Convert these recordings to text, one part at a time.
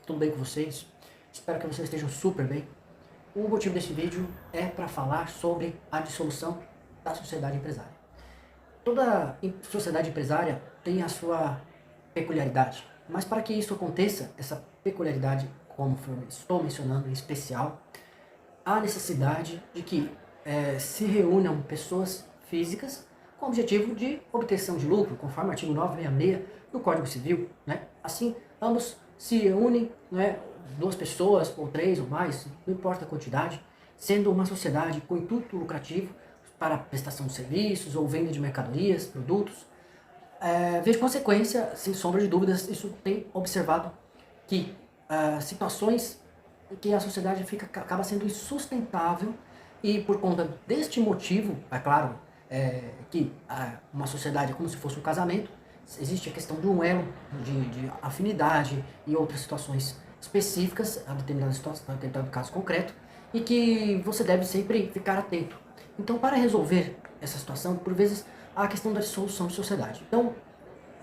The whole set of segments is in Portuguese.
Tudo bem com vocês? Espero que vocês estejam super bem. O motivo desse vídeo é para falar sobre a dissolução da sociedade empresária. Toda sociedade empresária tem a sua peculiaridade, mas para que isso aconteça, essa peculiaridade, como estou mencionando em especial, há necessidade de que se reúnam pessoas físicas com o objetivo de obtenção de lucro, conforme o artigo 966 do Código Civil, né? Assim, ambos se reúnem, né, duas pessoas, ou três, ou mais, não importa a quantidade, sendo uma sociedade com intuito lucrativo para prestação de serviços ou venda de mercadorias, produtos. Veja consequência, sem sombra de dúvidas, isso tem observado que situações em que a sociedade acaba sendo insustentável e por conta deste motivo, é claro, que uma sociedade é como se fosse um casamento, existe a questão de um elo de afinidade e outras situações específicas a determinado caso concreto, e que você deve sempre ficar atento. Então, para resolver essa situação, por vezes, há a questão da dissolução de sociedade. Então,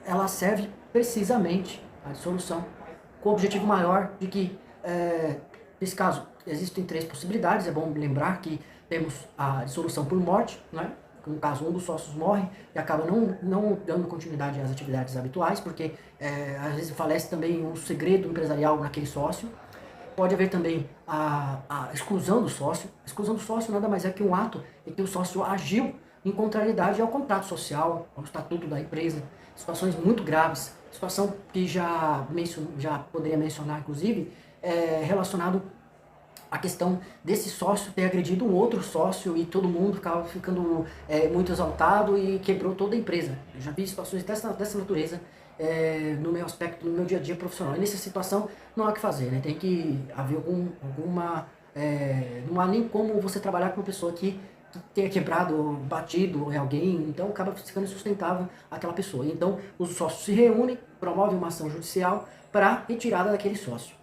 ela serve precisamente a dissolução com o objetivo maior de que, nesse caso, existem três possibilidades. É bom lembrar que temos a dissolução por morte, né? No caso, um dos sócios morre e acaba não dando continuidade às atividades habituais, porque às vezes falece também um segredo empresarial naquele sócio. Pode haver também a exclusão do sócio. A exclusão do sócio nada mais é que um ato em que o sócio agiu em contrariedade ao contrato social, ao estatuto da empresa. Situações muito graves, situação que já poderia mencionar, inclusive, relacionado a questão desse sócio ter agredido um outro sócio e todo mundo ficava ficando muito exaltado e quebrou toda a empresa. Eu já vi situações dessa natureza no meu aspecto, no meu dia a dia profissional. E nessa situação não há o que fazer, né? Tem que haver alguma... não há nem como você trabalhar com uma pessoa que tenha quebrado, batido em alguém, então acaba ficando insustentável aquela pessoa. Então os sócios se reúnem, promovem uma ação judicial para retirada daquele sócio.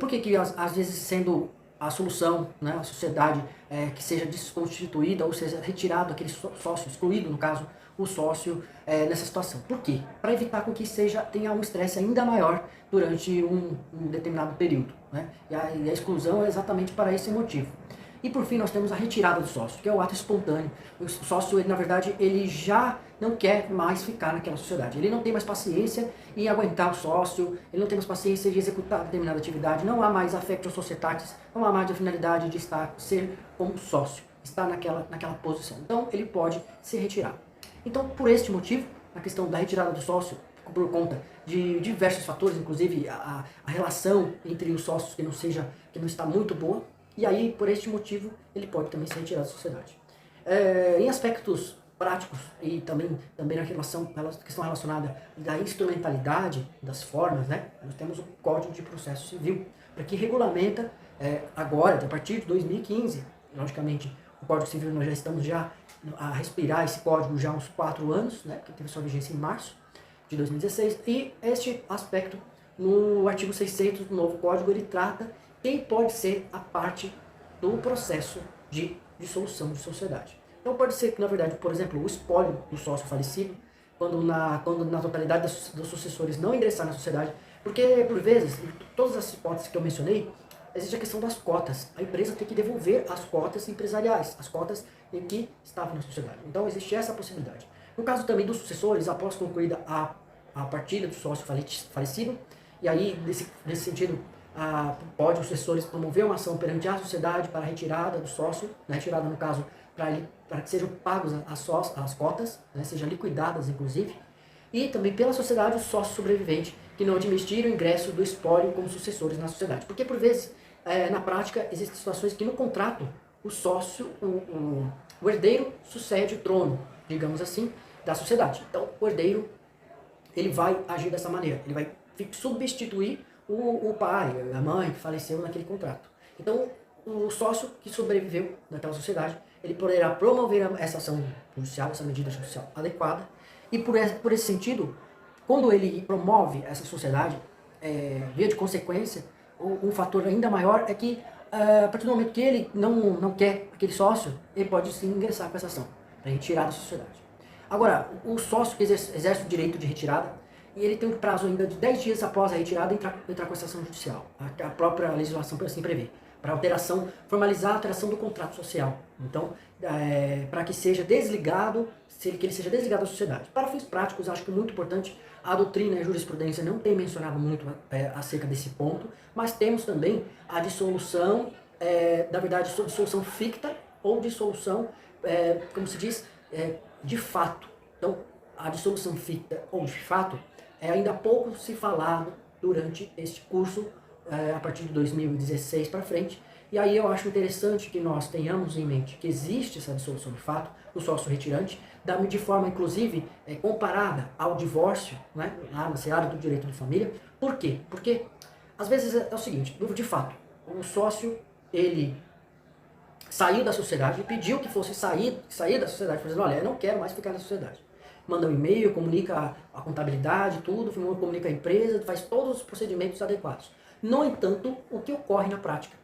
Por que às vezes sendo a solução, né, a sociedade que seja desconstituída, ou seja, retirado aquele sócio, excluído no caso, o sócio nessa situação? Por quê? Para evitar com que tenha um estresse ainda maior durante um determinado período, né? E a exclusão é exatamente para esse motivo. E por fim nós temos a retirada do sócio, que é o ato espontâneo. O sócio, na verdade, ele já não quer mais ficar naquela sociedade. Ele não tem mais paciência em aguentar o sócio, ele não tem mais paciência de executar determinada atividade, não há mais affectio societatis, não há mais a finalidade de ser como sócio, estar naquela posição. Então ele pode se retirar. Então, por este motivo, a questão da retirada do sócio, por conta de diversos fatores, inclusive a relação entre os sócios que não está muito boa, e aí, por este motivo, ele pode também ser retirado da sociedade. Em aspectos práticos e também na questão relacionada da instrumentalidade das formas, né, nós temos o Código de Processo Civil, para que regulamenta agora, a partir de 2015, logicamente, o Código Civil nós já estamos a respirar esse código já há uns 4 anos, né, que teve sua vigência em março de 2016, e este aspecto no artigo 600 do novo código, ele trata quem pode ser a parte do processo de dissolução de sociedade. Então pode ser que, na verdade, por exemplo, o espólio do sócio falecido, quando na totalidade dos sucessores não ingressar na sociedade, porque, por vezes, em todas as hipóteses que eu mencionei, existe a questão das cotas. A empresa tem que devolver as cotas empresariais, as cotas em que estavam na sociedade. Então existe essa possibilidade. No caso também dos sucessores, após concluída a partida do sócio falecido, e aí, nesse sentido, pode os sucessores promover uma ação perante a sociedade para a retirada do sócio, né, retirada no caso para que sejam pagos as cotas, né, sejam liquidadas inclusive, e também pela sociedade os sócios sobreviventes que não admitiram o ingresso do espólio como sucessores na sociedade. Porque por vezes, na prática, existem situações que no contrato o sócio, o herdeiro sucede o trono, digamos assim, da sociedade. Então o herdeiro ele vai agir dessa maneira, ele vai substituir o pai, a mãe que faleceu naquele contrato. Então, o sócio que sobreviveu naquela sociedade, ele poderá promover essa ação judicial, essa medida judicial adequada, e por esse sentido, quando ele promove essa sociedade, via de consequência, um fator ainda maior é que, a partir do momento que ele não quer aquele sócio, ele pode sim ingressar com essa ação, para retirar da sociedade. Agora, o sócio que exerce o direito de retirada, e ele tem um prazo ainda de 10 dias após a retirada entrar com essa ação judicial. A própria legislação assim prevê. Para alteração, formalizar a alteração do contrato social. Então, para que seja desligado, que ele seja desligado da sociedade. Para fins práticos, acho que é muito importante, a doutrina e a jurisprudência não tem mencionado muito acerca desse ponto, mas temos também a dissolução, na verdade, dissolução ficta ou dissolução, como se diz, de fato. Então, a dissolução ficta ou de fato é ainda pouco se falado durante este curso, a partir de 2016 para frente. E aí eu acho interessante que nós tenhamos em mente que existe essa dissolução de fato do sócio retirante, de forma inclusive comparada ao divórcio, né, lá na seara do direito de família. Por quê? Porque às vezes é o seguinte, de fato, o sócio, ele saiu da sociedade e pediu que fosse sair da sociedade, dizendo, olha, eu não quero mais ficar na sociedade. Manda um e-mail, comunica a contabilidade, tudo, comunica a empresa, faz todos os procedimentos adequados. No entanto, o que ocorre na prática?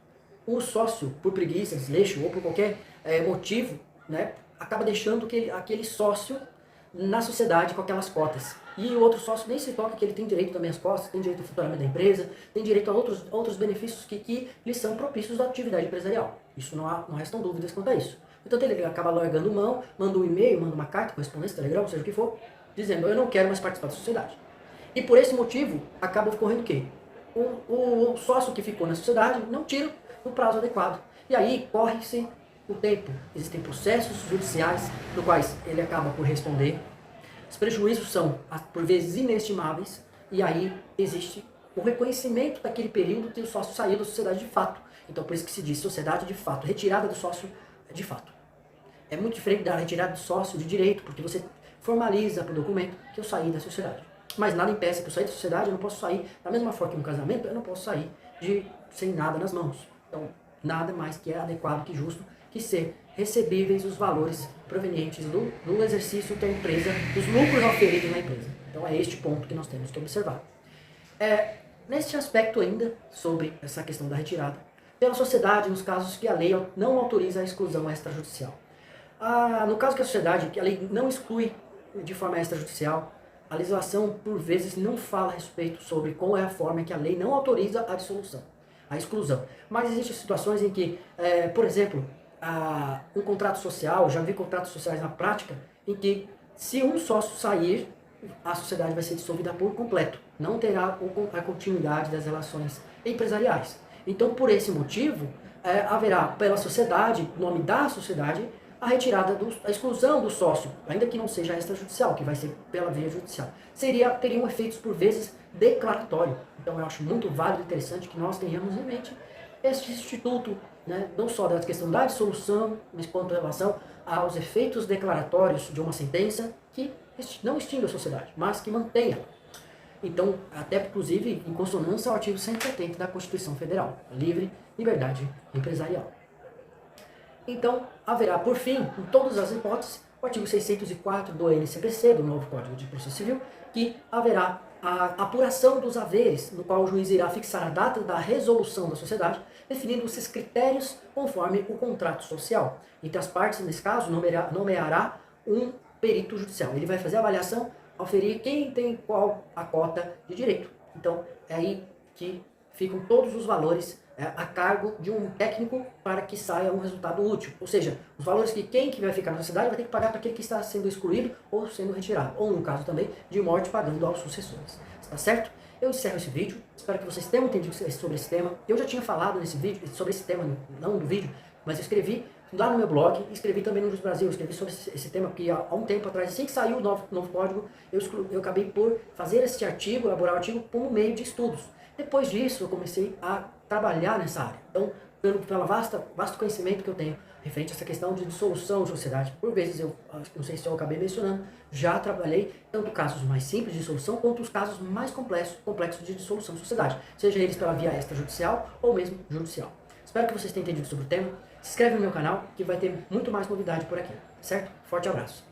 O sócio, por preguiça, desleixo ou por qualquer motivo, né, acaba deixando aquele sócio na sociedade com aquelas cotas. E o outro sócio nem se toca que ele tem direito também às cotas, tem direito ao funcionamento da empresa, tem direito a outros benefícios que lhe são propícios da atividade empresarial. Isso não restam dúvidas quanto a isso. Então ele acaba largando mão, manda um e-mail, manda uma carta, correspondência, telegrama, seja o que for, dizendo, eu não quero mais participar da sociedade. E por esse motivo, acaba ocorrendo o quê? O sócio que ficou na sociedade não tira no prazo adequado. E aí corre-se o tempo. Existem processos judiciais no quais ele acaba por responder. Os prejuízos são, por vezes, inestimáveis. E aí existe o reconhecimento daquele período que o sócio saiu da sociedade de fato. Então por isso que se diz sociedade de fato, retirada do sócio de fato. É muito diferente da retirada do sócio de direito, porque você formaliza por documento que eu saí da sociedade. Mas nada impeça que eu saí da sociedade, eu não posso sair, da mesma forma que no casamento, eu não posso sair sem nada nas mãos. Então, nada mais que é adequado, que justo, que ser recebíveis os valores provenientes do exercício da empresa, dos lucros oferidos na empresa. Então, é este ponto que nós temos que observar. Neste aspecto ainda, sobre essa questão da retirada, pela sociedade, nos casos que a lei não autoriza a exclusão extrajudicial. No caso que a lei não exclui de forma extrajudicial, a legislação, por vezes, não fala a respeito sobre qual é a forma em que a lei não autoriza a dissolução, a exclusão. Mas existem situações em que, por exemplo, um contrato social, já vi contratos sociais na prática, em que se um sócio sair, a sociedade vai ser dissolvida por completo. Não terá a continuidade das relações empresariais. Então, por esse motivo, haverá pela sociedade, em nome da sociedade, a retirada, a exclusão do sócio, ainda que não seja extrajudicial, que vai ser pela via judicial. Teriam efeitos, por vezes, declaratório. Então, eu acho muito válido e interessante que nós tenhamos em mente este instituto, né, não só da questão da dissolução, mas quanto em relação aos efeitos declaratórios de uma sentença que não extingue a sociedade, mas que mantenha. Então, até inclusive em consonância ao artigo 170 da Constituição Federal, livre liberdade empresarial. Então, haverá, por fim, em todas as hipóteses, o artigo 604 do NCPC, do novo Código de Processo Civil, que haverá a apuração dos haveres, no qual o juiz irá fixar a data da resolução da sociedade, definindo esses critérios conforme o contrato social. Entre as partes, nesse caso, nomeará um perito judicial. Ele vai fazer a avaliação, aferir quem tem qual a cota de direito. Então, é aí que ficam todos os valores a cargo de um técnico para que saia um resultado útil. Ou seja, os valores que quem que vai ficar na sociedade vai ter que pagar para aquele que está sendo excluído ou sendo retirado. Ou, no caso também, de morte, pagando aos sucessores. Está certo? Eu encerro esse vídeo. Espero que vocês tenham entendido sobre esse tema. Eu já tinha falado nesse vídeo sobre esse tema, não do vídeo, mas eu escrevi lá no meu blog, escrevi também no Jus Brasil, escrevi sobre esse tema, porque há um tempo atrás, assim que saiu o novo código, eu acabei por fazer esse artigo, elaborar o artigo como meio de estudos. Depois disso, eu comecei a trabalhar nessa área. Então, pelo vasto conhecimento que eu tenho referente a essa questão de dissolução de sociedade, por vezes, não sei se eu acabei mencionando, já trabalhei tanto casos mais simples de dissolução, quanto os casos mais complexos de dissolução de sociedade, seja eles pela via extrajudicial ou mesmo judicial. Espero que vocês tenham entendido sobre o tema. Se inscreve no meu canal, que vai ter muito mais novidade por aqui, certo? Forte abraço!